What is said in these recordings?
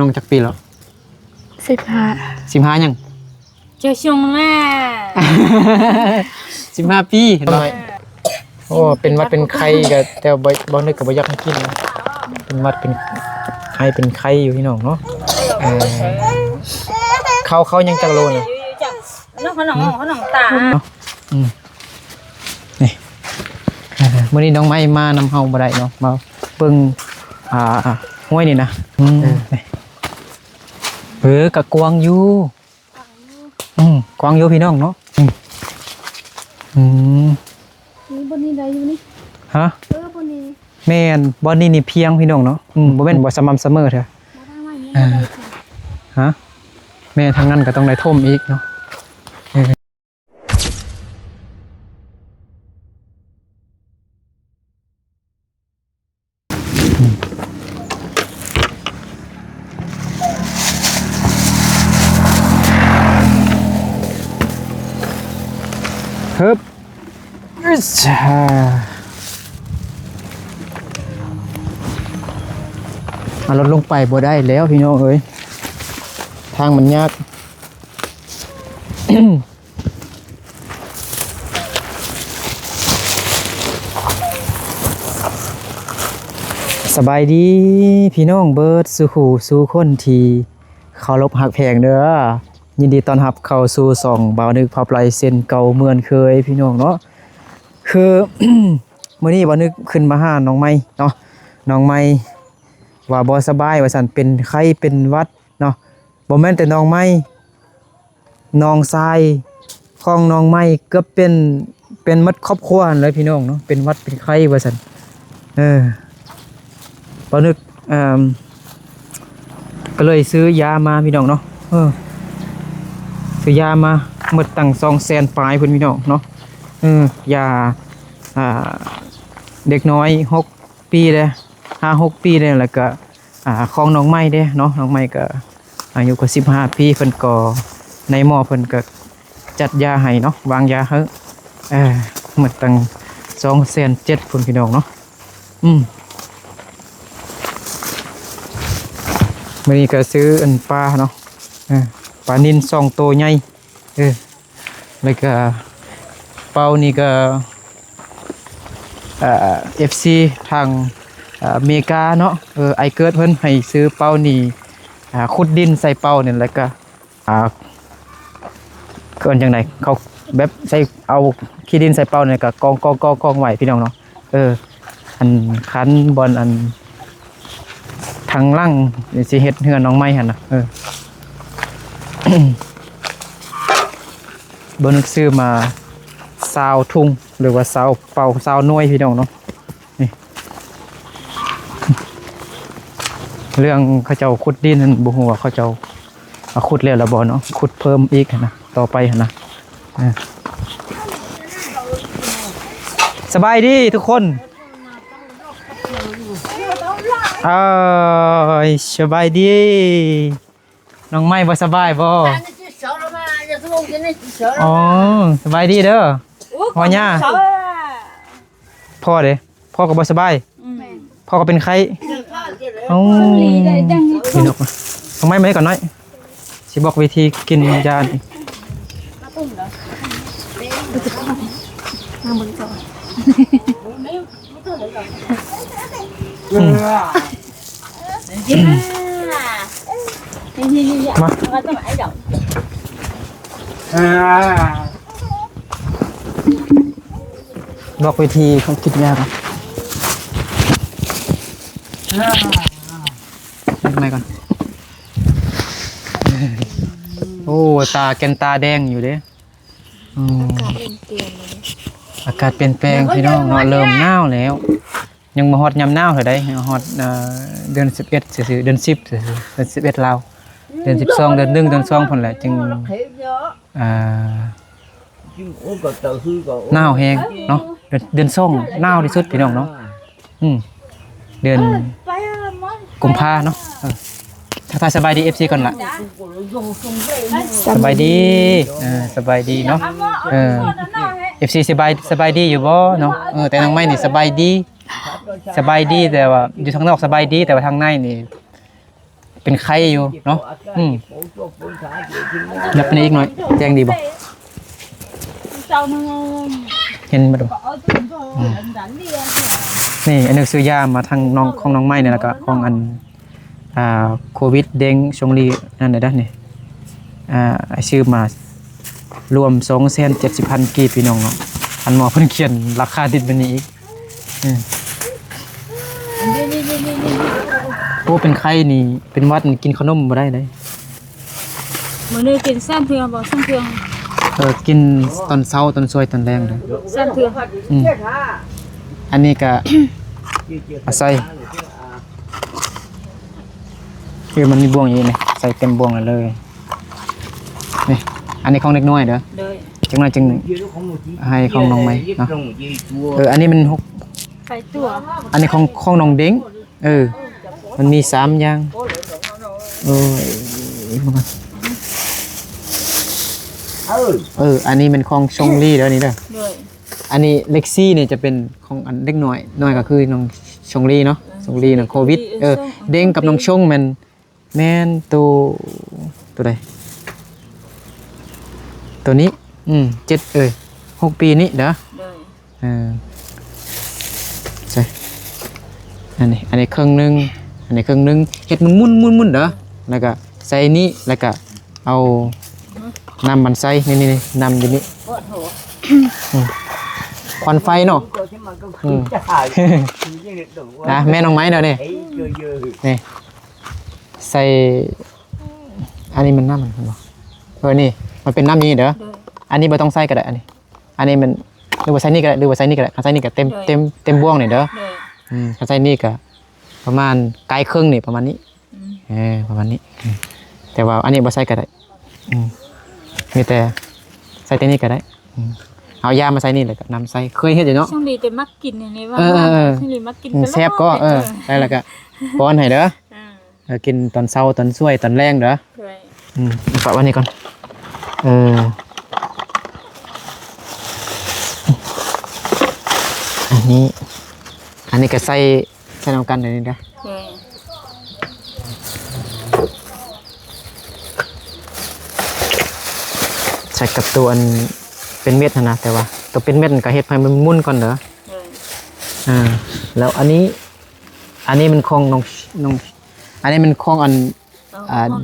น้องจักปีแล้ว15ยังเจ้าชงแม่15ปีเห็นบ่โอ้เป็นวัดเป็นไข้ก็แต่บ่นึกก็บ่อยากให้กินนะเป็นวัดเป็นไข้เป็นไข้อยู่พี่น้องเนาะเขายังจักโลน่ะน้องขนมตานี่มื้อนี้น้องไม้มานำเฮาบ่ได้เนาะมาเบิ่งห้วยนี่นะกะกวางอยู่กวางอยู่พี่น้องเนาะนี่บนนี้ได้อยู่นี่ฮะบนนี้แม่นบ่นี่นี่เพียงพี่น้องเนาะบ่แม่นบ่สม่ำเสมอเถอะฮะแม่ทางนั้นก็ต้องได้ท่มอีกเนาะฮึบรถลงไปบ่ได้แล้วพี่น้องเอ้ยทางมันยาก สบายดีพี่น้องเบิร์ดสู่หูสู่คนที่เคารพหักแพงเด้อยินดีต้อนรับเข้าสู่ส่องบ่าวนึกพับไลเส้นเก่าเหมือนเคยพี่น้องเนาะคือ มื้อนี้บ่าวนึกขึ้นมาหาน้องไม้เนาะน้องไม้ว่าบ่สบายว่าซั่นเป็นไข้เป็นหวัดเนาะบ่แม่นแต่น้องไม้น้องชายของน้องไม้เกือบเป็นหมดครอบครัวเลยพี่น้องเนาะเป็นหวัดเป็นไข้ว่าซั่นบ่าวนึกก็เลยซื้อยามาพี่น้องเนาะซื้อยามาหมดตั้ง200,000ปลายเพิ่นพี่น้องเนาะยาเด็กน้อย6ปีเด้5-6ปีเด้แล้วก็ของน้องไม้เด้เนาะน้องไม้ก็อายุก็15ปีเพิ่นก็ในหมอเพิ่นก็จัดยาให้เนาะวางยาให้หมดตั้ง207,000พุ่นพี่น้องเนาะมื้อนี้ก็ซื้ออันปลาเนาะปลานิล2ตัวใหญ่แล้วก็เป้านี่ก็FC ทางอเมริกาเนาะไอเกิดเพิ่นให้ซื้อเป้านี่ขุดดินใส่เป้านี่แล้วก็เกินจังได๋เขาแบบใส่เอาขี้ดินใส่เป้านี่ก็กองไว้พี่น้องเนาะอันคันบอลอันทางล่างสิเฮ็ดเฮือนน้องไม้หั่นน่ะบ่นึกซื้อมา20ทุ่งหรือว่า20เป่า20หน่วยพี่น้องเนาะนี่เรื่องเขาเจ้าขุดดินนั่นบ่ฮู้ว่าเขาเจ้าขุดแล้วล่ะบ่เนาะขุดเพิ่มอีกนะต่อไปหั่นนะสบายดีทุกคนสบายดีน้องไม้บ่สบายบ่อ๋อสบายดีเด้อพ่อย่าพ่อเด้พ่อก็บ่สบายพ่อก็เป็นไข้พี่นกน้องไม้มาให้ก่อนน้อยสิบอกวิธีกินยานี่มาบอกวิธีเขากินยาก่อนทำไมก่อนโอ้ตาแกนตาแดงอยู่เด้อากาศเปลี่ยนแปลงพี่น้องเนาะเริ่มหนาวแล้วยังมาฮอดยามหนาวเท่าใดฮอดเดือน11ซื่อๆเดือน10ซื่อๆเดือน11ลาวเดือน12เดือน1เดือน2พุ่นแหละจึงหนาวแฮงเนาะเดือน2หนาวที่สุดพี่น้องเนาะเดือนกุมภาเนาะทักทายสบายดี FC ก่อนล่ะสบายดีสบายดีเนาะFC สบายดีอยู่บ่เนาะแต่น้องไม้นี่สบายดีแต่ว่าอยู่ทางนอกสบายดีแต่ว่าทางในนี่ เป็นไข้อยู่เนาะยับไปอีกหน่อยแจ้งดีบ่ Sao nó เห็นบ่ดู có chuyện rồi đánh đi à. นี่อันนึงซื้อยามาทางน้องของน้องไม้เนี่ยแล้วก็ของอันโควิดเด้งชงลีนั่นได้ด้านนี่ชื่อมารวม 270,000 กีบพี่น้องเนาะอันหมอเพิ่นเขียนราคาติดบันนี้อีกโอ้เป็นไข้นี่เป็นหวัดนี่กินขนมบ่ได้เลย Mà nơi tiền san thường bảo san thường กินตอนเช้าตอนซวยตอนแรงเลย san thường อันนี้ก็ อาศัยคือมันมีบ่วงอย่างนี้นี่ใส่เต็มบ่วงเลยนี่อันนี้ของเด็กน้อยเด้อ đời จังหน่อยจึงให้ของน้องไหมเนาะอันนี้มัน6 phải tủa อันนี้ของน้องเด้งมันมี3อย่างอันนี้เป็นของชงลี่เด้อนี่เด้อ đời อันนี้เล็กซี่เนี่ยจะเป็นของอันเล็กน้อยก็คือน้องชงลี่เนาะชงลี่น่ะโควิดเด้งกับน้องชงมันแม่นตัวใดตัวนี้7 6 ปีนี้เด้อ đời ใช่อันนี้ครึ่งหนึงเฮ็ดมันมุ่นเด้อแล้วก็ใส่นี้แล้วก็เอาน้ำมันใส่นี่น้ำอยู่นี่ bớt hổ ควันไฟเนาะนะแม่น้องไม้เด้อนี่ใส่อันนี้มันน้ำมันบ่นี่มันเป็นน้ำนี้เด้อ đời อันนี้บ่ต้องใส่ก็ได้อันนี้มันหรือว่าใส่นี่ก็ได้คันใส่นี่ก็เต็มบ่วงนี่เด้อ đời คันใส่นี่ก็ประมาณไกลครึ่งนี่ประมาณนี้ประมาณนี้แต่ว่าอันนี้บ่ใส่ก็ได้มีแต่ใส่แต่นี่ก็ได้เอายามาใส่นี่เลยก็นำใส่เคยเฮ็ดอยู่เนาะ xong đi tới mắc kín này này เออ xong đi mắc kín แซ่บก็ได้แล้วก็ป้อนให้เด้อกินตอนเช้าตอนช่วยตอนแรงเด้อ rồi ฝากไว้นี่ก่อนอันนี้ก็ใส่นำกันเลยนี่เด้อ rồi ใส่กับตัวอันเป็นเม็ดนะแต่ว่าตัวเป็นเม็ดก็เฮ็ดให้มันมุ่นก่อนเด้อ rồi แล้วอันนี้มันของน้องอันนี้มันของอัน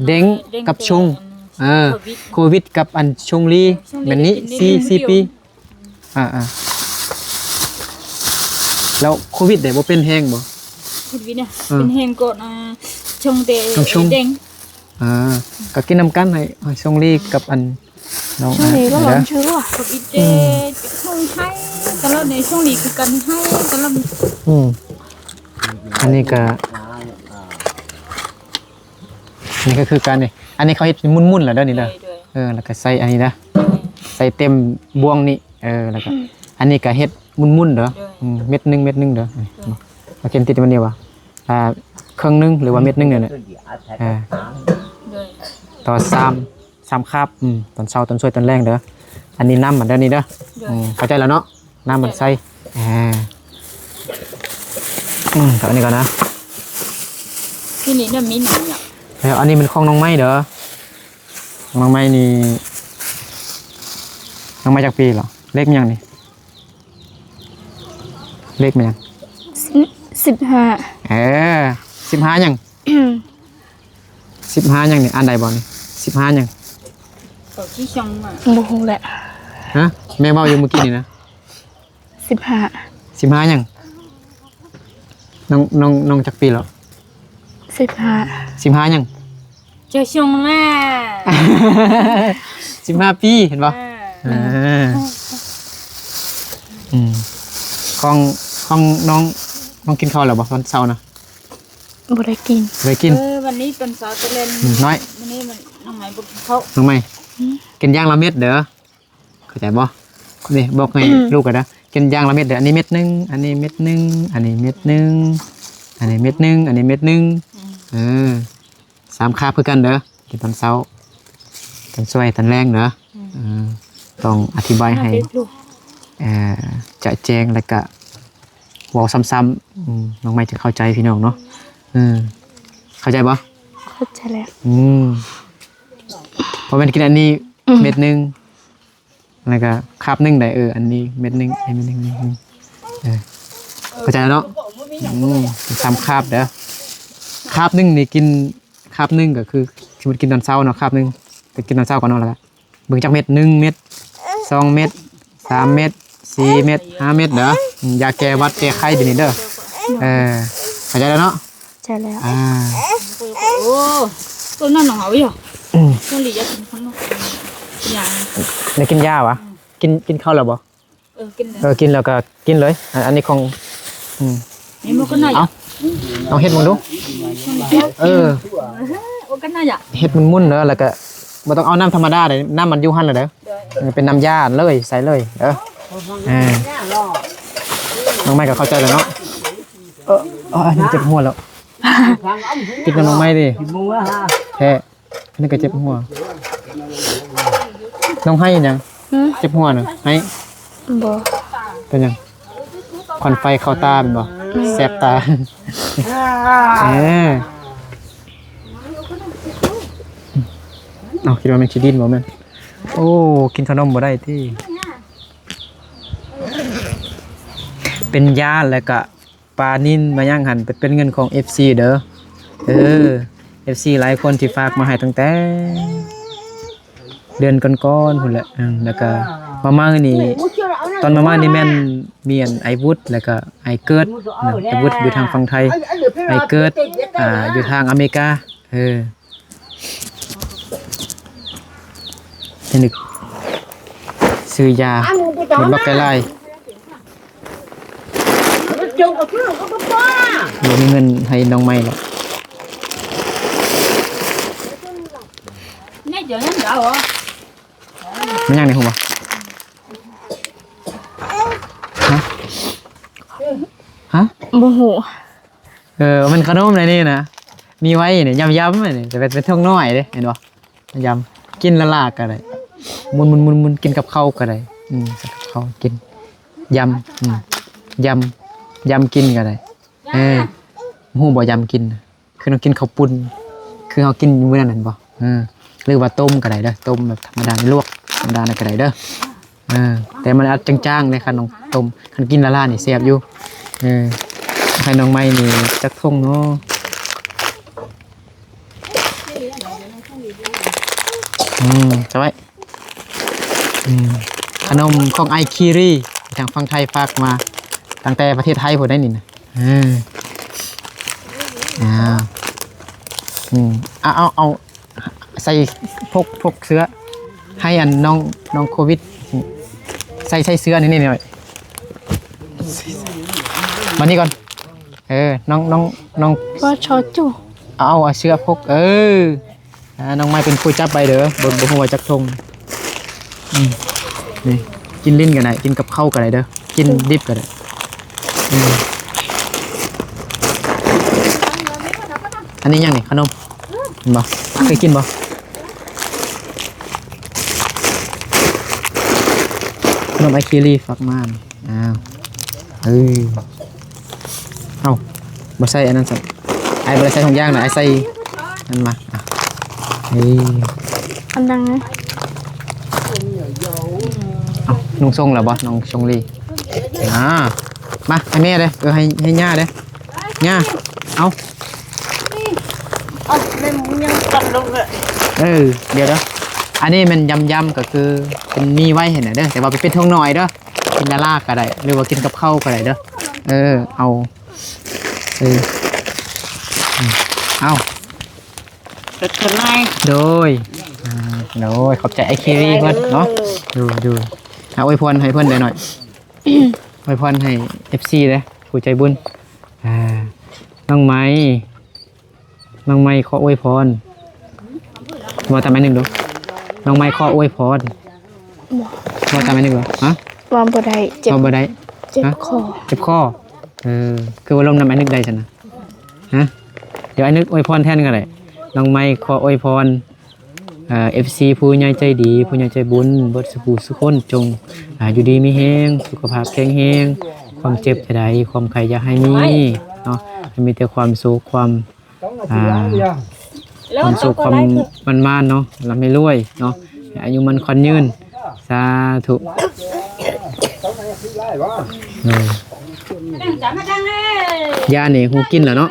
เด้งกับชงโควิดกับอันชงลีแบบนี้4 ปีแล้วโควิดได้บ่เป็นแห้งบ่ thịt vịt này bên hèn cột trồng để trồng. đen ก็กินนำกันให้ชงลีกับอันน้อง ช่วงนี้ก็ เด้ ร้อ อน ชื้อว่ะกับอีเจช่วงให้ตลอดในช่วงนี้คือกันให้ตลอด อันนี้ก็คือการนี่อันนี้เขาเฮ็ดเป็นมุ่นๆแล้วเด้อนี่เด้อ rồi แล้วก็ใส่อันนี้นะใส่เต็มบ่วงนี่แล้วก็อันนี้ก็เฮ็ดมุ่นๆเด้อเม็ดหนึงเด้อมาเขียนติดมันนี่ว่าครึ่งหนึงหรือว่าเม็ดหนึงเนี่ย rồi ต่อ3คาบตอนเช้าตอนช่วยตอนแรงเด้ออันนี้น้ำมันเด้อนี่เด้อเข้าใจแล้วเนาะน้ำมันใส่กับอันนี้ก่อนนะ cái này là mít nhỉ แล้วอันนี้เป็นของน้องไม้เด้อน้องไม้นี่น้องไม้จากปีเหรอเลขมันยังนี่เลขมันยัง 15 15ยัง15ยังนี่อันใดบ่นี่15ยัง ở cái trong mà บ่ฮู้แหละ ฮะแม่เว้าอยู่เมื่อกี้นี่นะ 15 15ยังน้องจากปีเหรอ 15 15ยัง chơi chung mà 15 ปีเห็นป่ะของน้องกินข้าวหรือเปล่าตอนเช้านะ บ่ได้กิน ไปกิน วันนี้ตอนเช้าจะเล่น น้อย วันนี้มันทำไมบุกเขา น้องไม่กินย่างละเม็ดเด้อเข้าใจบ่นี่บอกให้ลูกกันนะกินย่างละเม็ดเด้ออันนี้เม็ดนึงอันนี้เม็ดนึงอันนี้เม็ดนึงอันนี้เม็ดนึงอันนี้เม็ดนึง3 คาบเพื่อกันเด้อกินตอนเช้าตอนช่วยตอนแรงเด้อต้องอธิบายให้จะแจ้งแล้วก็บอกซ้ำๆน้องไม่จะเข้าใจพี่น้องเนาะเข้าใจปะ เข้าใจแล้ว พอเป็นกินอันนี้เม็ดหนึงแล้วก็คาบหนึงได้อันนี้เม็ดหนึงไอ้เม็ดหนึงเข้าใจแล้วเนาะ3คาบเด้อคาบหนึงนี่กินคาบหนึงก็คือสมมุติกินตอนเช้าเนาะคาบหนึงก็กินตอนเช้าก่อนเนาะแล้วก็เบิ่งจักเม็ด1เม็ด2เม็ด3เม็ด4เม็ด5เม็ดเด้อยาแก้หวัดแก้ไข้เดี๋ยวนี้เด้อเข้าใจแล้วเนาะ ใช่แล้ว โอ้ตัวนั่นหนาวอยู่ช่วงนี้จะกินข้างนอกอย่าง ได้กินยาวะกินข้าวแล้วบ่ กินเลย กินแล้วก็กินเลยอันนี้ของนี่มันก็น่าอยาก ลองเฮ็ดมึงดูโอ้ก็น่าอยาก เฮ็ดมุ่นๆเด้อแล้วก็บ่ต้องเอาน้ำธรรมดาเลยน้ำมันอยู่หั่นเลยเด้อเป็นน้ำยาเลยใส่เลยเด้อน้องไม้ก็เข้าใจแล้วเนาะอันนี้เจ็บหัวแล้วกินกับน้องไม้ดิแท้อันนี้ก็เจ็บหัวน้องให้ยังเจ็บหัวน่ะให้ บ่ เป็นยังควันไฟเข้าตาเป็นบ่แสบตาเอาคิดว่ามันชิดินบ่แม่นโอ้กินขนมบ่ได้ที่เป็นยาแล้วก็ปลานิ่นมาย่างหันเป็นเงินของ FC เด้อFC หลายคนที่ฝากมาให้ตั้งแต่เดือนก่อนๆพุ่นแหละแล้วก็มานี่ตอนมานี่แม่นมีอันไอวุฒแล้วก็ไอเกิดไอวุฒอยู่ทางฝั่งไทยไอเกิดอยู่ทางอเมริกานี่ซื้อยาหมดล็อกไกไล่บ่มีเงินให้น้องใหม่หรอก นี่เดี๋ยวนั่นเดี๋ยวเหรอ มันยังในหัวฮะ บ่ฮู้ มันขนมอะไรนี่นะมีไว้เนี่ยยำๆเนี่ยจะเป็นท่องน้อยเด้เห็นบ่ยำกินละลากก็ได้มุนกินกับข้าวก็ได้กับข้าวกินยำกินก็ได้ฮู้บ่ยำกินคือเรากินข้าวปุ้นคือเฮากินมื้อนั้นบ่หรือว่าต้มก็ได้เด้อต้มแบบธรรมดาลวกธรรมดาก็ได้เด้อแต่มันอาจจางๆเลยค่ะน้องต้มคันกินละลานี่แซ่บอยู่ให้น้องไม้นี่จักทงเนาะจะไว้ขนมของไอคิรีทางฝั่งไทยฝากมาตั้งแต่ประเทศไทยผมได้นี่นะเอาใส่พกเสื้อให้อันน้องโควิดใส่เสื้อนี่หน่อยมานี่ก่อนน้องว่าชอจูเอาเสื้อพกน้องไม้เป็นผู้จับไปเด้อบนหัวจักทงนี่กินลิ้นกันได้กินกับข้าวกันได้เด้อกินดิบกันได้อันนี้ยังนี่ขนมบ่เคยกินบ่ขนมไอคิรีฝักม่านเอาบ่ใส่อันนั้นสั่นไอ้บ่ได้ใส่ถุงยางน่ะไอ้ใส่นั่นมาอันดังนะ เอานุ่งทรงเหรอบ่น้องชงลีมาให้แม่เลยให้ย่าเลยย่าเอาเล่นยังตัดลงเลยเดี๋ยวอันนี้มันยำก็คือเป็นมีไว้เห็นเด้อแต่ว่าเป็นทงหน่อยเด้อกินละลากก็ได้หรือว่ากินกับข้าวก็ได้เด้อเอาตัดกันไงโดยขอบใจไอคิรีเพื่อนเนาะดูอวยพรให้เพื่อนได้หน่อยอวยพรให้ FC เลยผู้ใจบุญน้องไม้ขออวยพรว่าทำไมหนึ่งดูน้องไม้ขออวยพรว่าทำไมหนึ่งดูฮะว่าบ่ได้เจ็บบ่ได้เจ็บคอคือว่าลมน้ำไอ้นึกได้ฉันนะฮะเดี๋ยวไอ้นึกอวยพรแทนกันเลยน้องไม้ขออวยพรFC ผู้ใหญ่ใจดีผู้ใหญ่ใจบุญเบิดสุขคนจงอยู่ดีมีแห้งสุขภาพแข็งแรงความเจ็บจะได้ความไข้อย่าให้มีเนาะให้มีแต่ความสุขความ ความสุขความมันมานเนาะเราไม่รวยเนาะอายุมันควันยืนสาธุยานี่หูกินแล้วเนาะ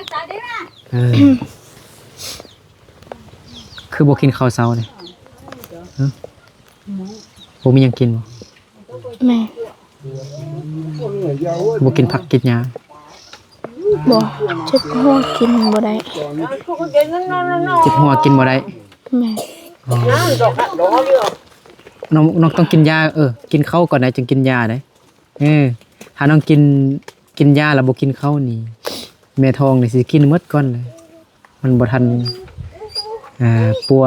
คือบ่กินข้าวเช้าเลยบ่มีหยังกินบ่ แม่ บ่กินผักกินหญ้า บ่เจ็บหัวกินบ่ได้ จิตหัวกินบ่ได้ แม่ น้องต้องกินยากินข้าวก่อนนะจึงกินยาได้ถ้าน้องกินยาแล้วบ่กินข้าวนี่แม่ท้องนี่สิกินหมดก่อนเลยมันบ่ทันปัว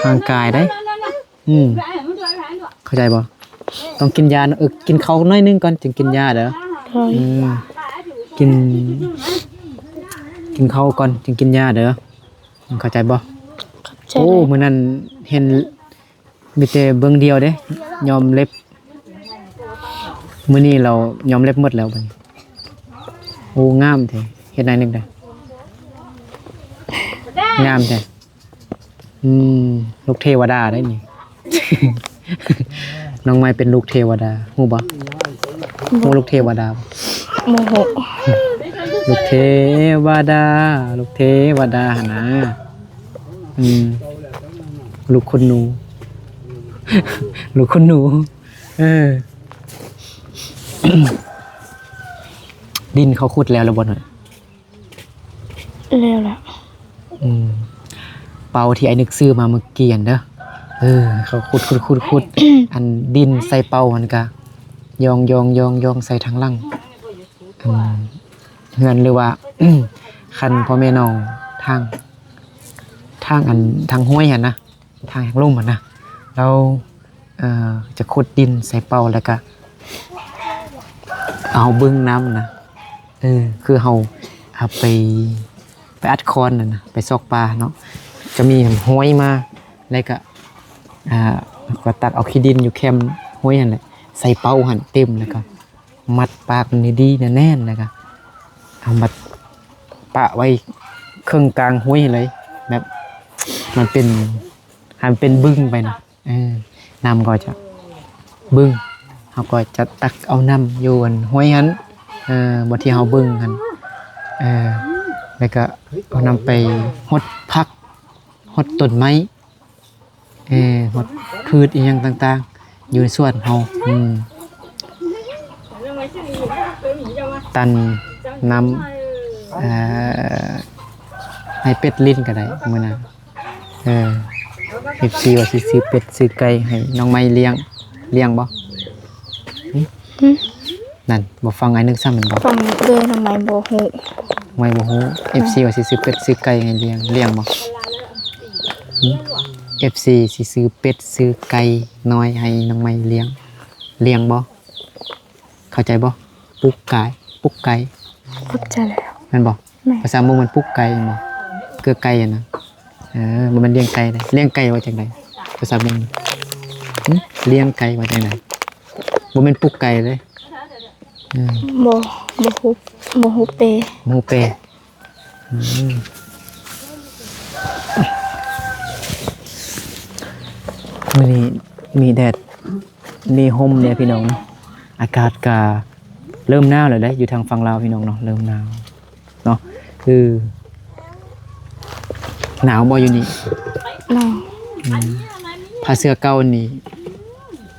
ร่างกายได้เข้าใจบ่ต้องกินยากินข้าวน้อยนึงก่อนจึงกินยาเด้อ โดย กินข้าวก่อนจึงกินยาเด้อเข้าใจบ่ เข้าใจ โอ้มื้อนั้นเห็นมีแต่เบิ่งเดียวเด้ยอมเล็บมื้อนี้เรายอมเล็บหมดแล้วบัดนี้โอ้งามแท้เฮ็ดได้นึงได้งามแท้ลูกเทวดาได้นี่ น้องไม้เป็นลูกเทวดาฮู้บ่ฮู้ลูกเทวดาบ่ โมโห ลูกเทวดาลูกเทวดาหั่นนะลูกคนหนู ลูกคนหนูดินเขาขุดแล้วบ่หน่อย แล้วล่ะ เป่าที่ไอ้นึกซื้อมาเมื่อกี้อันเด้อเขาขุด อันดินใส่เป่ามันก็ยองใส่ทางล่างเฮือนหรือว่า คันพ่อแม่น้องทางอันทางห้วยหั่นนะทางลุ่มหั่นนะเราจะขุดดินใส่เป่าแล้วก็เอาบึ้งน้ำนะคือเฮาเอาไปอัดคอนน่ะนะไปซอกปลาเนาะจะมีห้วยมาแล้วก็ตักเอาขี้ดินอยู่แคมห้วยหั่นแหละใส่เป่าหั่นเต็มแล้วก็มัดปากมันดีๆแน่นๆแล้วก็เอามัดปะไว้ครึ่งกลางห้วยเลยแบบมันเป็นบึ้งไปนะน้ำก็จะบึ้งเขาก็จะตักเอาน้ำอยู่บนห้วยหันบนที่เขาบึ้งหันแล้วก็เอาน้ำไปหดผักหดต้นไม้หดพืชอีกอย่างต่างๆอยู่ในสวนเขาตันน้ำให้เป็ดลิ้นก็ได้มื้อนั้นFC ว่าสิซื้อเป็ดซื้อไก่ให้น้องไม้เลี้ยงบ่นั่นบ่ฟังไอ้นึกซ้ำมันบ่ ฟังเลยทำไมบ่ฮู้ ไม่บ่ฮู้ FC ว่าสิซื้อเป็ดซื้อไก่ให้เลี้ยงบ่FC สิซื้อเป็ดซื้อไก่น้อยให้น้องไม้เลี้ยงบ่เข้าใจบ่ปุกไก่ เข้าใจแล้ว แม่นบ่ แม่ ภาษามุงมันปุกไก่บ่เกลือไก่อ่ะนะมันเลี้ยงไก่ได้เลี้ยงไก่ว่าจังได๋ภาษามุงเลี้ยงไก่ว่าจังได๋บ่แม่นปุกไก่เลยบ่ฮู้เป หมูเปมื้อนี้มีแดดมีลมเนี่ยพี่น้องเนาะอากาศก็เริ่มหนาวแล้วเด้อยู่ทางฝั่งลาวพี่น้องเนาะเริ่มหนาวเนาะคือหนาวบ่อยู่นี่ น้อง ผ้าเสื้อเก่านี่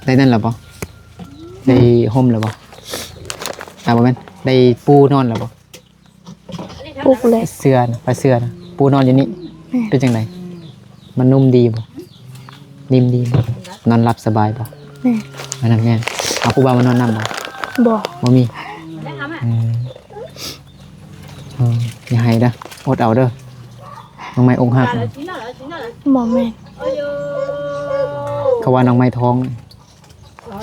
ได้นั่นหรอบ่ได้ห่มหรอบ่บ่แม่นได้ปูนอนหรอบ่ ปลูกเลย เสื้อนะผ้าเสื้อนะปูนอนอยู่นี่เป็นจังไดมันนุ่มดีบ่นิ่มดีบ่นอนหลับสบายบ่ แม่ อันนั้นแม่นเอาผู้บ่าวมานอนนำบ่ บ่ บ่มีอย่าให้เด้ออดเอาเด้อน้องไม้อกหัก บ่แม่น เขาว่าน้องไม้ท้อง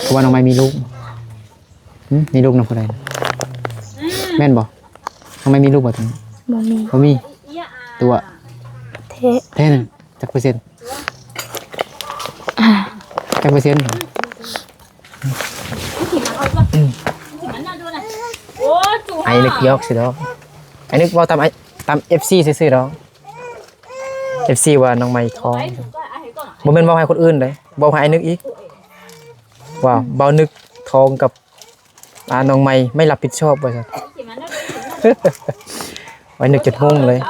เขาว่าน้องไม้มีลูกมีลูกนำผู้ใดแม่นบ่น้องไม้มีลูกบ่ตรงนี้ บ่มี บ่มีตัว เท แท้น่ะจักเปอร์เซ็นต์จักเปอร์เซ็นต์ไอ้นึกยอกสิดอกไอ้นึกเว้าตาม FC ซื่อๆดอก FC ว่าน้องไม้ท้องบ่แม่นเว้าให้คนอื่นเลยเว้าให้ไอ้นึกอีกว่าเบานึกท้องกับน้องไม้ไม่รับผิดชอบว่าซั่น ไว้นึกจนงงเลย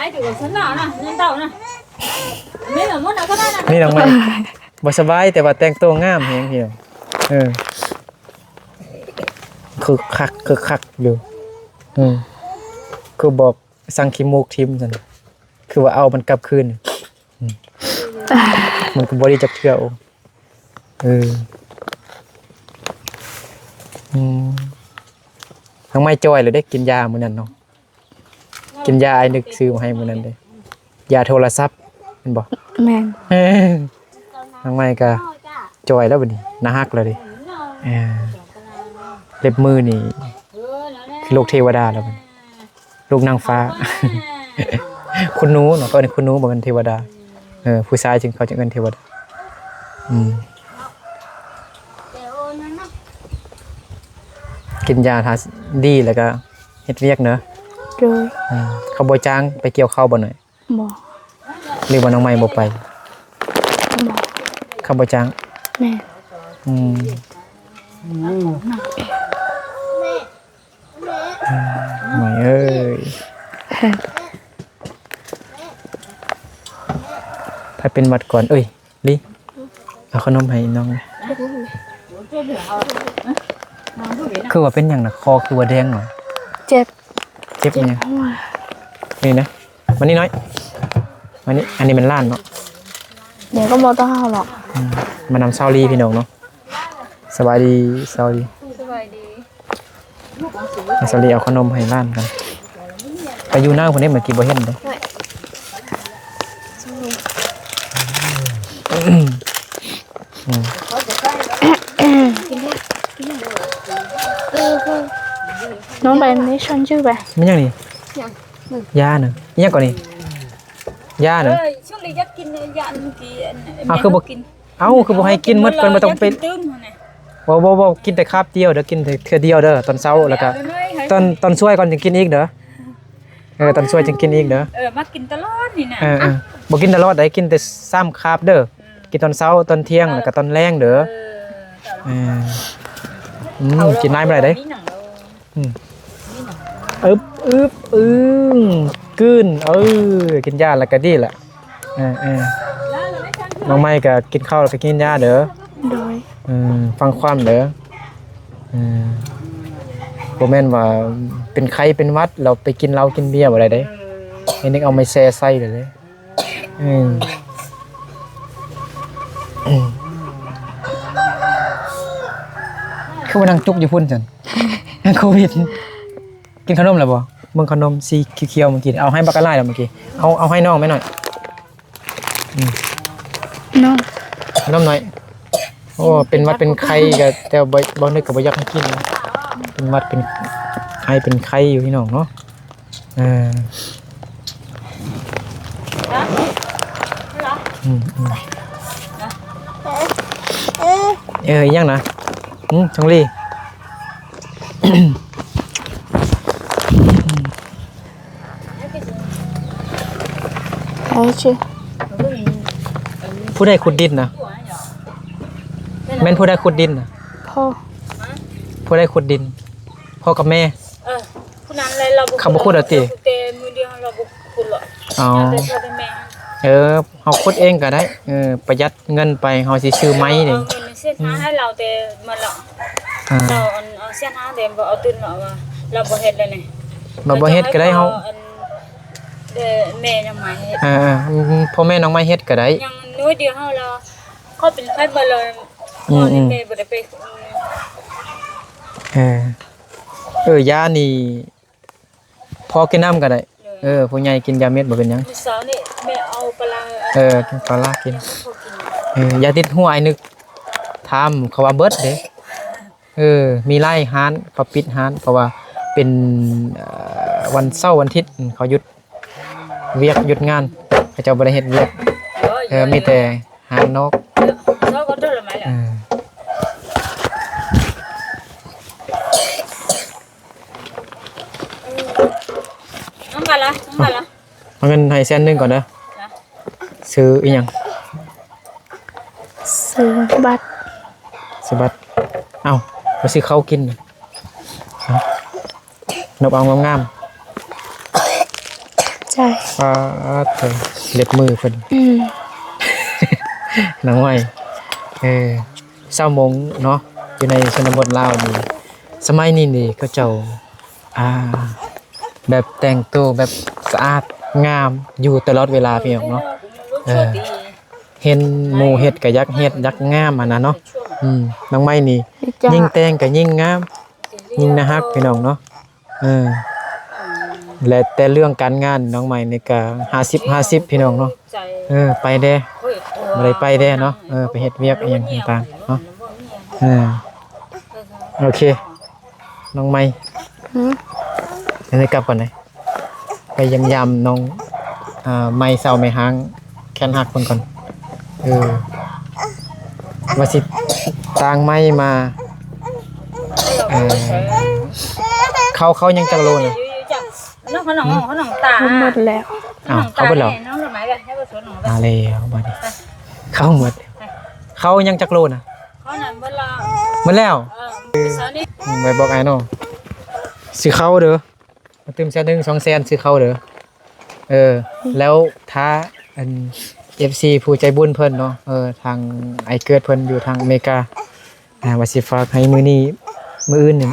ai chịu được sấn nào nè lên tàu nè mấy là muốn nào có đây nè นี่น้องไม้บ่สบายแต่ว่าแต่งตัวงามแฮงพี่น้องคือคักอยู่คือบอกสั่งขี้มูกทิ่มซั่นคือว่าเอามันกลับคืนมันก็บ่ได้จักเทื่อทั้งไม่จอยเลยได้กินยามื้อนั้นเนาะกินยาไอ้นึกซื้อมาให้มื้อนั้นเด้ยาโทรศัพท์แม่นบ่ แม่น ทั้งไม่ก็จอยแล้วบัดนี้น่าฮักแล้วดิเล็บมือนี่คือลูกเทวดาแล้วบัดนี้ลูกนางฟ้า คุณหนูเนาะก็คุณหนูบ่แม่นเทวดาผู้ชายจึงเขาจึงเอิ้นเทวดากินยาทาดีแล้วก็เฮ็ดเวียกเนาะ โดย เขาบ่จ้างไปเกี่ยวข้าวบ่หน่อย บ่ หรือว่าน้องใหม่บ่ไป บ่ เขาบ่จ้าง แม่น ไม่เอ้ยถ้าเป็นหวัดก่อนเอ้ยลิเอาขนมให้น้องคือว่าเป็นหยังน่ะคอคือว่าแดงหน่อย เจ็บ เจ็บอีหยัง หัว นี่นะมานี่น้อยมานี่อันนี้มันล้านเนาะ เดี๋ยวก็บ่ต้องเอาหรอก มานำซาวลีพี่น้องเนาะสบายดีซาวลี สบายดี ซาวลีเอาขนมให้ล้านกันไปอยู่หน้าคนนี้เมื่อกี้บ่เห็นเลยน้องไปไม่ชวนชื่อไป มันยังนี่ยาเนอะยังก่อนนี่ยาเนอะ ช่วงนี้จะกินยันกี่ คือบ่คือบ่ให้กินหมดก่อนบ่ต้องไป ตึ้งไง บ่กินแต่คาบเดียวเด้อกินแต่เทื่อเดียวเด้อตอนเช้าแล้วก็ตอนช่วยก่อนจึงกินอีกเด้อตอนช่วยจึงกินอีกเด้อ มากินตลอดนี่นะ บ่กินตลอดได้กินแต่3คาบเด้อกินตอนเช้าตอนเที่ยงแล้วก็ตอนแลงเด้อกินน้ำอะไรได้กลืนกินยาแล้วก็ดีแหละน้องไม้ก็กินข้าวแล้วก็กินยาเด้อ โดย ฟังความเด้อบ่แม่นว่าเป็นไข้เป็นหวัดเราไปกินเหล้ากินเบียร์บ่ได้เด้ไอ้นึกเอาไม่แซ่ใส่เลยเด้คือว่านั่งจุกอยู่พุ่นจังโควิดกินขนมแล้วบ่เบิ่งขนมสีเขียวๆเมื่อกี้เอาให้บักกะลายแล้วเมื่อกี้เอาให้น้องแม่หน่อย น้อง ขนมหน่อยโอ้เป็นหวัดเป็นไข้ก็แต่บ่นึกก็บ่อยากให้กินนะเป็นหวัดเป็นไข้เป็นไข้อยู่พี่น้องเนาะยังนะชงลี่ ใครชื่อ ผู้ใดขุดดินนะแม่นผู้ใดขุดดินนะ พ่อ ผู้ใดขุดดินพ่อกับแม่ คุณนั้นเลยเราบุก เขาบ่ขุดเอาติ เตมือเดียวเราบุกขุดหรอ อ๋อ แต่พ่อเป็นแม่ เฮาขุดเองก็ได้ประหยัดเงินไปเฮาสิซื้อไม้นี่ เงินเสียหาให้เราแต่มันหรอกเราเอาเสียหาแต่บ่เอาตื่นหรอกว่าเราบ่เฮ็ดเลยนี่ บ่เฮ็ดก็ได้เฮา แม่ยังมาเฮ็ด พ่อแม่น้องไม้เฮ็ดก็ได้ ยังน้อยเดียวเฮาเราเขาเป็นไผบ่เลยพ่อแม่บ่ได้ไป ยานี่พอกินน้ำก็ได้ผู้ใหญ่กินยาเม็ดบ่เป็นหยัง เสาร์นี่แม่เอาปลา กินปลาร้ากินยาติดหัวไอ้นึกทำเขาว่าเบิดเด้มีไล่ฮ้านเขาปิดฮ้านเพราะว่าเป็นวันเสาร์วันอาทิตย์เขาหยุดเวียกหยุดงานเขาเจ้าบ่ได้เฮ็ดเวียกมีแต่ฮ้านนอก เสาร์ก็เท่าไหร่ล่ะ เ มาละมาละ เอาเงินให้100,000ก่อนเด้อซื้ออีหยัง ซื้อบัตร ซื้อบัตรเอ้าไปซื้อข้าวกินเอานบเอางาม ใช่ ๆปาดเถอะเล็บมือเพิ่น น้องไว้20:00 นเนาะอยู่ในชนบทลาวนี่สมัยนี้นี่เขาเจ้าแบบแต่งตัวแบบสะอาดงามอยู่ตลอดเวลาพี่น้องเนาะเห็นหมู่เฮ็ดก็ยักเฮ็ดยักงามอ่ะนะเนาะน้องไม้นี่ยิ่งแต่งก็ยิ่งงามยิ่งน่าฮักพี่น้องเนาะและแต่เรื่องการงานน้องไม้นี่ก็50-50พี่น้องเนาะไปเด้บ่ได้ไปเด้เนาะไปเฮ็ดเวียกอีหยังต่างๆเนาะโอเคน้องไม้ได้กลับก่อนเลยไปยำๆน้องไม้เศร้าไม้หางแคนหักคนก่อนว่าสิต่างไม้มาเขายังจังโลน่ะ น้องเขาตา หมดแล้ว อ้าวเขาเบิดแล้ว น้องหน่อไม้กันให้บ่สวนหนอง มาแล้วบัดนี้เขาหมดเขายังจักโลน่ะ เขานั่นเวลา หมดแล้ว สานี่ ไปบอกไอ้น้องซื้อเขาเด้อมาเติมแสน1 2แสนซื้อเขาเด้อแล้วท้าอัน FC ผู้ใจบุญเพิ่นเนาะทางไอ้เกิดเพิ่นอยู่ทางอเมริกาว่าสิฝากให้มื้อนี้มื้ออื่นนี่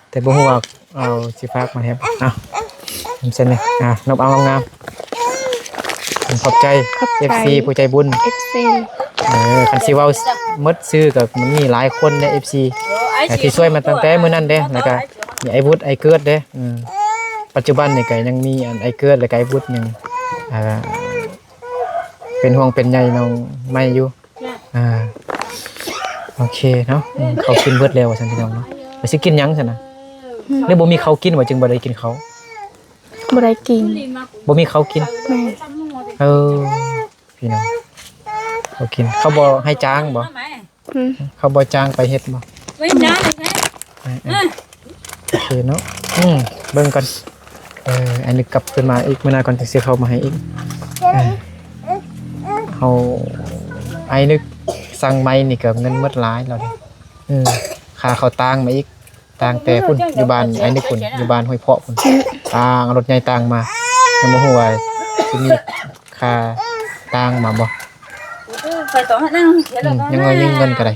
แต่บ่ฮู้ว่าเอาสิฝากมาแฮบผมเซ็นเลยนบเอางามๆขอบใจ FC ผู้ใจบุญ FC คันสิเว้าหมดซื้อก็มันมีหลายคนใน FC ที่ช่วยมาตั้งแต่มื้อนั้นเด้แล้วก็มีไอ้วุฒิไอ้เกิดเด้ปัจจุบันนี่ก็ยังมีอันไอ้เกิดและก็ไอ้วุฒิยังเป็นห่วงเป็นใยน้องไม่อยู่โอเคเนาะเขากินเบิดแล้วว่าซั่นพี่น้องเนาะไปสิกินหยังซั่นน่ะหรือบ่มีเขากินว่าจึงบ่ได้กินเขา บ่ได้กิน บ่มีเขากิน แม่ พี่น้องเขากินเขาบ่ให้จ้างบ่เขาบ่จ้างไปเฮ็ดบ่ ไม่ได้เลย โอเคเนาะเบิ่งก่อนอันนี้กลับขึ้นมาอีกมื้อหน้าก่อนสิเข้ามาให้อีกเขาไอ้นึกสั่งไม้นี่ก็เงินหมดหลายแล้วดิค่าเขาตั้งมาอีกตั้งแต่พุ่นอยู่บ้านไอ้นึกพุ่นอยู่บ้านห้วยเพาะพุ่นตั้งรถใหญ่ตั้งมายังบ่ฮู้ว่าสิมีค่าตั้งมาบ่ยังไงยิ่งเงินก็ได้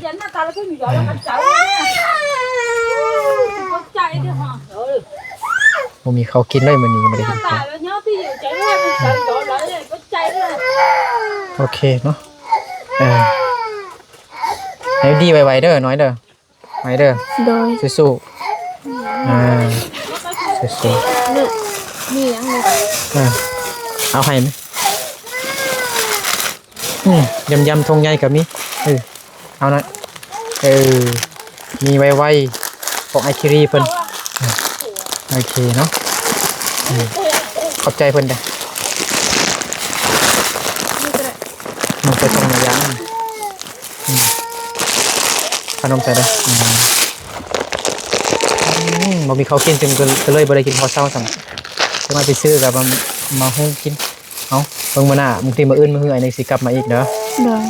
บ่มีเขากินเลยมื้อนี้บ่ได้กินข้าวโอเคเนาะให้ดีไวๆเด้อน้อยเด้อไว้เด้อ โดย สู้สู้ นี่ยังเลย เอาให้มั้ยยำทงใหญ่ก็มีเอาหน่อยมีไวๆของไอคิรีเพิ่นโอเคเนาะขอบใจเพิ่นเด้อมันไปส่งมายังขนมใส่เด้อบ่มีเขากินจึงก็เลยบ่ได้กินข้าวเช้าสั่งจะมาไปซื้อกับมาหุงกินเอาเบิ่งมื้อหน้าบางทีมื้ออื่นมื้อไอ้นี่สิกลับมาอีกเด้อ โดย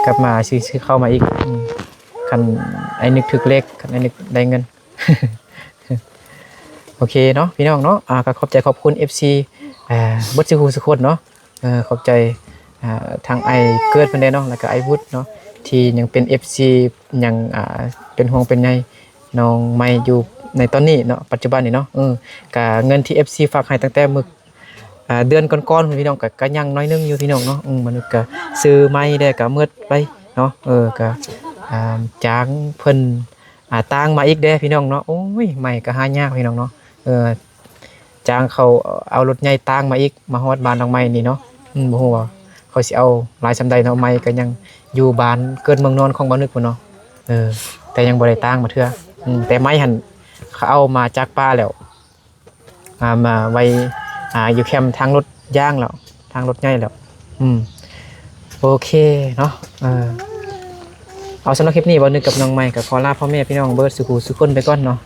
กลับมาซื้อเข้ามาอีกคันไอ้นึกถึกเลขคันไอ้นึกได้เงิน โอเคเนาะพี่น้องเนาะก็ขอบใจขอบคุณ FC เบิดสิฮู้สุคนเนาะขอบใจทางไอเกิดเพิ่นได้เนาะแล้วก็ไอวุฒิเนาะที่ยังเป็น FC ยังเป็นห่วงเป็นใยน้องใหม่อยู่ในตอนนี้เนาะปัจจุบันนี่เนาะก็เงินที่ FC ฝากให้ตั้งแต่มื้อเดือนก่อนๆพี่น้องก็ยังน้อยนึงอยู่พี่น้องเนาะมันก็ซื้อไม้ได้ก็หมดไปเนาะก็จ้างเพิ่นตังมาอีกเด้พี่น้องเนาะโอ้ยไม้ก็หายากพี่น้องเนาะจ้างเขาเอารถใหญ่ตังมาอีกมาฮอดบ้านน้องไม้นี่เนาะบ่ฮู้ว่าเขาสิเอาหลายซำใดเนาะไม้ก็ยังอยู่บ้านเกิดเมืองนอนของบ้านนึกพุ่นเนาะแต่ยังบ่ได้ตังมาเทื่อแต่ไม้หั่นเขาเอามาจากป่าแล้วมาไว้อยู่แคมป์ทางรถย่างแล้วทางรถใหญ่แล้วโอเคเนาะเอาสำหรับคลิปนี้บ่นึกกับน้องใหม่กับขอลาพ่อแม่พี่น้องเบิร์ดสุขุสุขคนไปก่อนเนาะ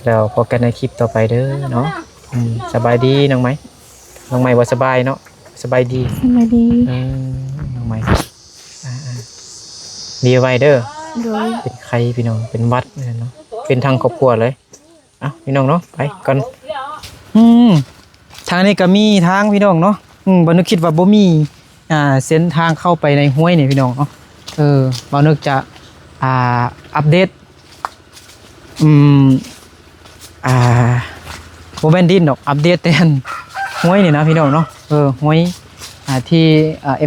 แล้วพบกันในคลิปต่อไปเด้อเนาะสบายดีน้องไหมน้องไหมว่าสบายเนาะสบายดี สวัสดี น้องไหมดีไว้เด้อ โดย เป็นใครพี่น้องเป็นวัดเนาะเป็นทางครอบครัวเลยพี่น้องเนาะไปก่อนทางนี้ก็มีทางพี่น้องเนาะบ่นึกคิดว่าบ่มีเส้นทางเข้าไปในห้วยนี่พี่น้องเนาะบ่นึกจะอัปเดตบ่แม่นดินดอกอัปเดตแต่ห้วยนี่นะพี่น้องเนาะห้วยที่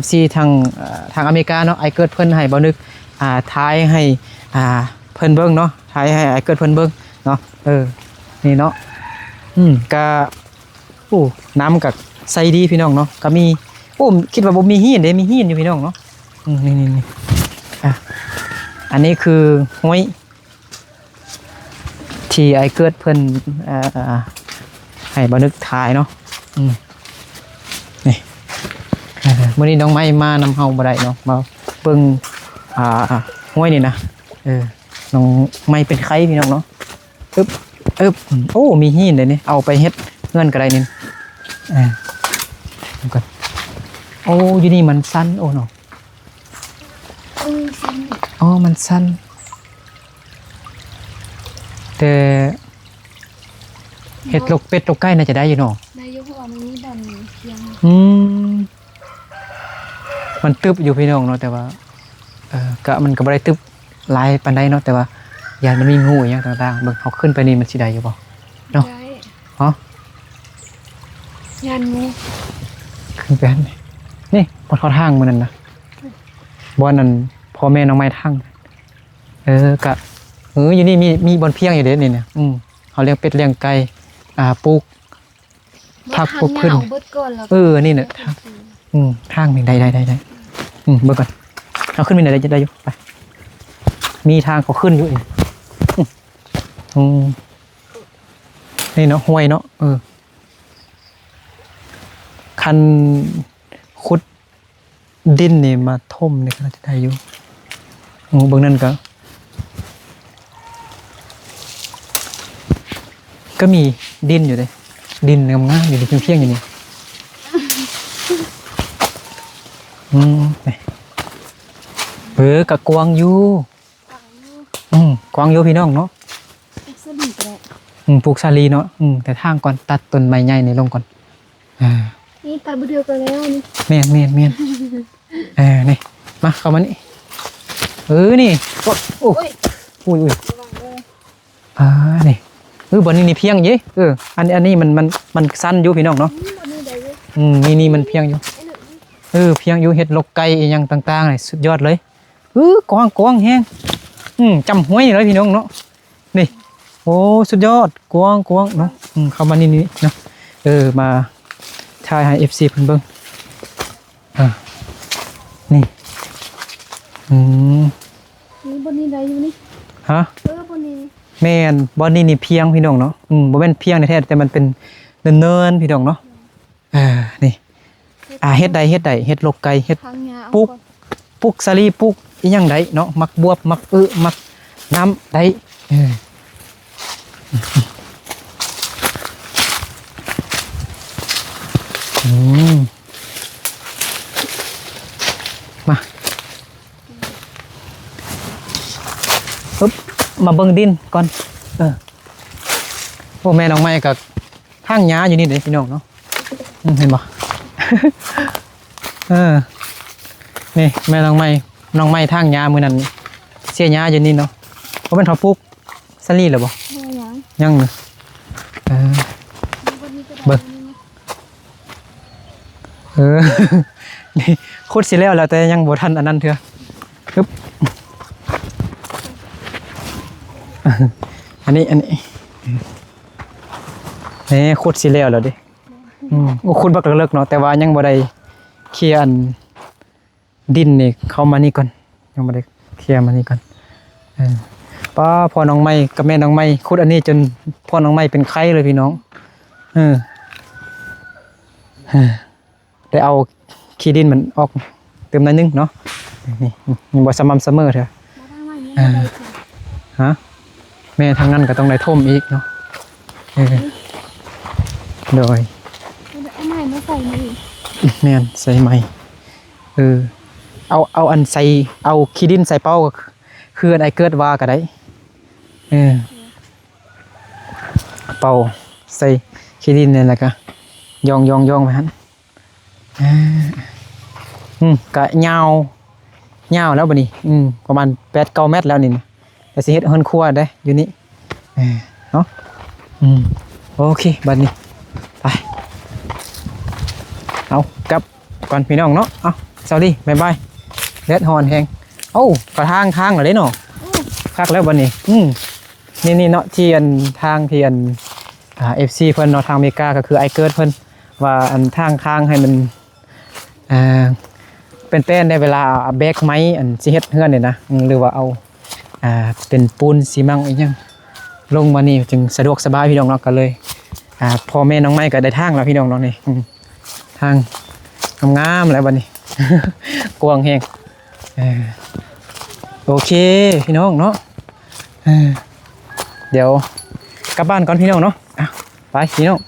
FC ทางอเมริกาเนาะไอเกิดเพิ่นให้บ่นึกท้ายให้เพิ่นเบิ่งเนาะท้ายให้ไอเกิดเพิ่นเบิ่งเนาะนี่เนาะก็น้ำกับใสดีพี่น้องเนาะก็มีคิดว่าบ่มีหินเด้มีหินอยู่พี่น้องเนาะนี่อันนี้คือห้วยที่ไอเกิดเพิ่นให้บ่นึกท้ายเนาะนี่มื้อนี้น้องไม้มานำเฮาบ่ได้เนาะมาเบิ่งห้วยนี่นะน้องไม้เป็นไข้พี่น้องเนาะมีหินเลยนี่เอาไปเฮ็ดเงินก็ได้นี่ก่อนอยู่นี่มันสั้นเนาะมันสั้นแต่เห็ดลกเป็ดลกไก่น่าจะได้อยู่เนาะได้อยู่เพราะว่ามันมีดันเพียงมันตึบอยู่พี่น้องเนาะแต่ว่ามันก็บ่ได้ตึบหลายปานใดเนาะแต่ว่ายานมันมีงูอย่างต่างๆเบิ่งเขาขึ้นไปนี่มันสิได้อยู่บ่เนาะฮะยานงูขึ้นไปนี่บ่เข้าทางมื้อนั้นนะบ่อนนั้นพ่อแม่น้องไม้ทางก็อยู่นี่มีบ่อนเพียงอยู่เด้นี่เนี่ยเขาเลี้ยงเป็ดเลี้ยงไก่ปลูกผักปลูกพืชนี่น่ะทางนี่ได้เบิ่งก่อนเอาขึ้นไปไหนได้อยู่ไปมีทางเขาขึ้นอยู่อีกนี่เนาะห้วยเนาะคันขุดดินนี่มาถมนี่ก็น่าจะได้อยู่เบื้องนั้นก็มีดินอยู่เลยดินงามๆอยู่ในเพียงๆอย่างนี้กะกวางอยู่กวางอยู่พี่น้องเนาะปลูกซาลีเนาะแต่ทางก่อนตัดต้นไม้ใหญ่นี่ลงก่อนนี่ตัดบ่เดียวกันแล้วนี่เมียนนี่มาเข้ามานี่นี่อุ้ยนี่บนนี้เพียงยี่อันนี้มันสั้นอยู่พี่น้องเนาะนี่มันเพียงอยู่เพียงอยู่เห็ดลกไก่อย่างต่างๆนี่สุดยอดเลยกวางแห้งจำห้วยเลยพี่น้องเนาะนี่โอ้สุดยอดกวางเนาะเข้ามานี่เนาะมาถ่ายให้ FC เพิ่นเบิ่งนี่บนนี้ได้อยู่นี่ฮะบนนี้แม่นบอนนี่เพียงพี่น้องเนาะบ่แม่นเพียงในแท้แต่มันเป็นเนินๆพี่น้องเนาะนี่เฮ็ดใดเฮ็ดลกไก่เฮ็ดปุกสาลีปุกอีหยังใดเนาะมักบวบมักมักน้ำใดมามาเบิ่งดินก่อนแม่น้องไม้กับทางหญ้าอยู่นี่เด้พี่น้องเนาะเห็นบ่ นี่แม่น้องไม้ทางหญ้ามื้อนั้นเสียหญ้าอยู่นี่เนาะบ่แม่นเขาปลูกสลีหรอบ่ยังเนาะเบิ่งนี่ขุดสิแล้วแต่ยังบ่ทันอันนั้นเถื่อปึ๊บอันนี้ขุดสิแล้วดิขุดบักเลิกเนาะแต่ว่ายังบ่ได้เคลียร์อันดินนี่เข้ามานี่ก่อนยังบ่ได้เคลียร์มานี่ก่อนป้าพ่อน้องไม้กับแม่น้องไม้ขุดอันนี้จนพ่อน้องไม้เป็นไข้เลยพี่น้องได้เอาขี้ดินมันออกเติมหน่อยนึงเนาะนี่บ่สม่ำเสมอเถอะฮะ แม่ทางนั้นก็ต้องได้ท่มอีกเนาะโดย เอาใหม่มาใส่นี่ แม่นใส่ไหมเอาอันใส่เอาขี้ดินใส่เป้าก็คืออันไอเกิดว่าก็ได้เป่าใส่ขี้ดินนี่แหละก็ยองไปฮะก็ยาวแล้วบัดนี้ประมาณ8-9 เมตรแล้วนี่แต่สิเฮ็ดเฮือนครัวได้อยู่นี่เนาะโอเคบัดนี้ไปเอากลับก่อนพี่น้องเนาะเอาสวัสดีบ๊ายบายแดดฮ้อนแฮงเอ้ากระทางเหรอเด้เนาะคักแล้วบัดนี้นี่เนาะที่อันทางที่อันFC เพิ่นเนาะทางอเมริกาก็คือไอเกิดเพิ่นว่าอันทางให้มันเป็นแป้นได้เวลาเอาแบกไม้อันสิเฮ็ดเฮือนนี่นะหรือว่าเอาเป็นปูนซีมังอีกยังลงมานี่จึงสะดวกสบายพี่น้องเนาะก็เลยพ่อแม่น้องไม้ก็ได้ทางแล้วพี่น้องเนาะนี่ทางงามๆแล้วบัดนี้ กว้างแฮงโอเคพี่น้องเนาะเดี๋ยวกลับบ้านก่อนพี่น้องเนาะไปพี่น้อง